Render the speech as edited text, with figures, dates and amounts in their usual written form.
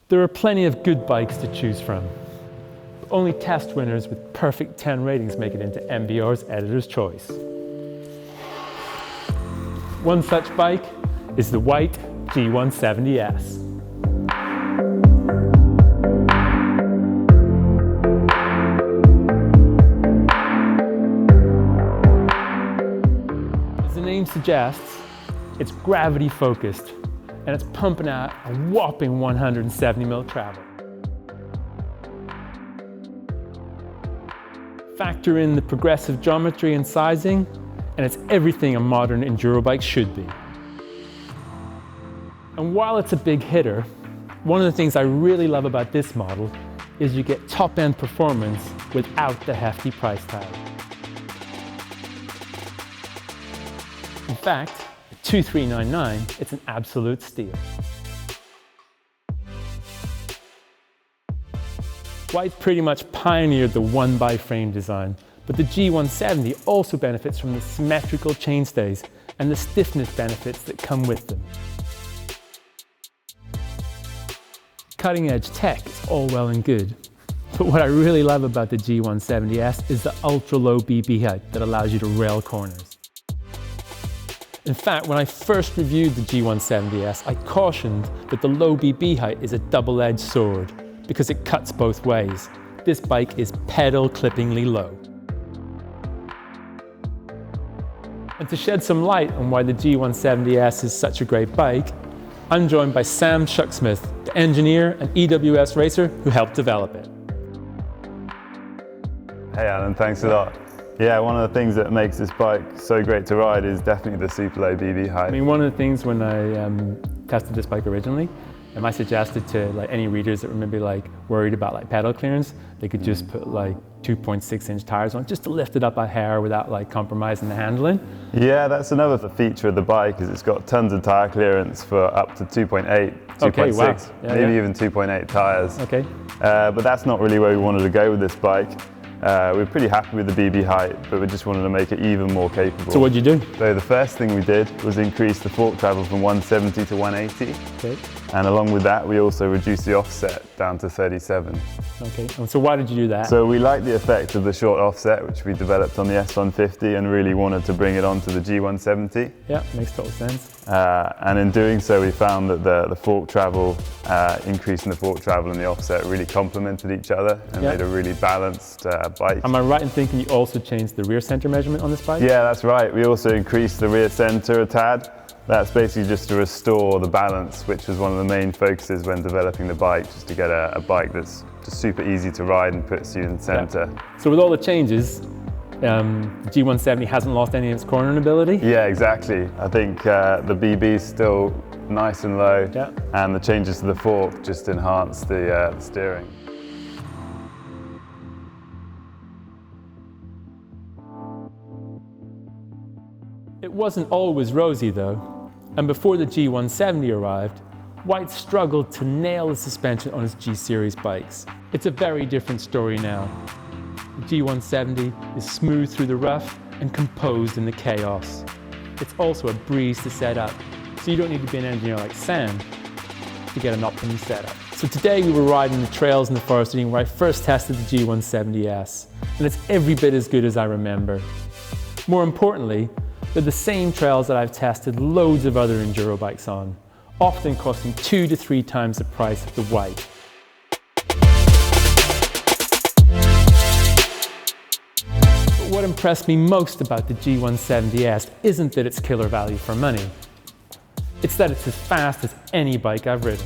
There are plenty of good bikes to choose from. Only test winners with perfect 10 ratings make it into MBR's Editor's Choice. One such bike is the Whyte G-170S. As the name suggests, it's gravity focused and it's pumping out a whopping 170 mil travel. Factor in the progressive geometry and sizing, and it's everything a modern enduro bike should be. And while it's a big hitter, one of the things I really love about this model is you get top-end performance without the hefty price tag. In fact, at $2,399, it's an absolute steal. Whyte pretty much pioneered the one-by-frame design, but the G-170 also benefits from the symmetrical chainstays and the stiffness benefits that come with them. Cutting-edge tech is all well and good, but what I really love about the G-170S is the ultra-low BB height that allows you to rail corners. In fact, when I first reviewed the G-170S, I cautioned that the low BB height is a double-edged sword because it cuts both ways. This bike is pedal-clippingly low. And to shed some light on why the G-170S is such a great bike, I'm joined by Sam Shucksmith, the engineer and EWS racer who helped develop it. Hey Alan, thanks a lot. Yeah, one of the things that makes this bike so great to ride is definitely the super low BB height. I mean, one of the things when I tested this bike originally, I suggested to any readers that were maybe worried about pedal clearance, they could just put 2.6-inch tires on just to lift it up a hair without compromising the handling. Yeah, that's another feature of the bike is it's got tons of tire clearance for up to 2.8, 2.6, wow. maybe even 2.8 tires. Okay. But that's not really where we wanted to go with this bike. We're pretty happy with the BB height, but we just wanted to make it even more capable. So what'd you do? So the first thing we did was increase the fork travel from 170 to 180. Okay. And along with that, we also reduced the offset down to 37. Okay, and so why did you do that? So we liked the effect of the short offset, which we developed on the S150 and really wanted to bring it onto the G170. Yeah, makes total sense. And in doing so, we found that the fork travel, increasing the fork travel and the offset really complemented each other and made a really balanced bike. Am I right in thinking you also changed the rear center measurement on this bike? Yeah, that's right. We also increased the rear center a tad. That's basically just to restore the balance, which was one of the main focuses when developing the bike, just to get a bike that's just super easy to ride and puts you in center. Yeah. So with all the changes, the G170 hasn't lost any of its cornering ability? Yeah, exactly. I think the BB is still nice and low, and the changes to the fork just enhance the steering. It wasn't always rosy though, and before the G170 arrived, Whyte struggled to nail the suspension on his G-Series bikes. It's a very different story now. The G170 is smooth through the rough and composed in the chaos. It's also a breeze to set up, so you don't need to be an engineer like Sam to get an optimum setup. So today we were riding the trails in the forest riding where I first tested the G170S, and it's every bit as good as I remember. More importantly, they're the same trails that I've tested loads of other enduro bikes on, often costing 2 to 3 times the price of the Whyte. But what impressed me most about the G170S isn't that it's killer value for money. It's that it's as fast as any bike I've ridden.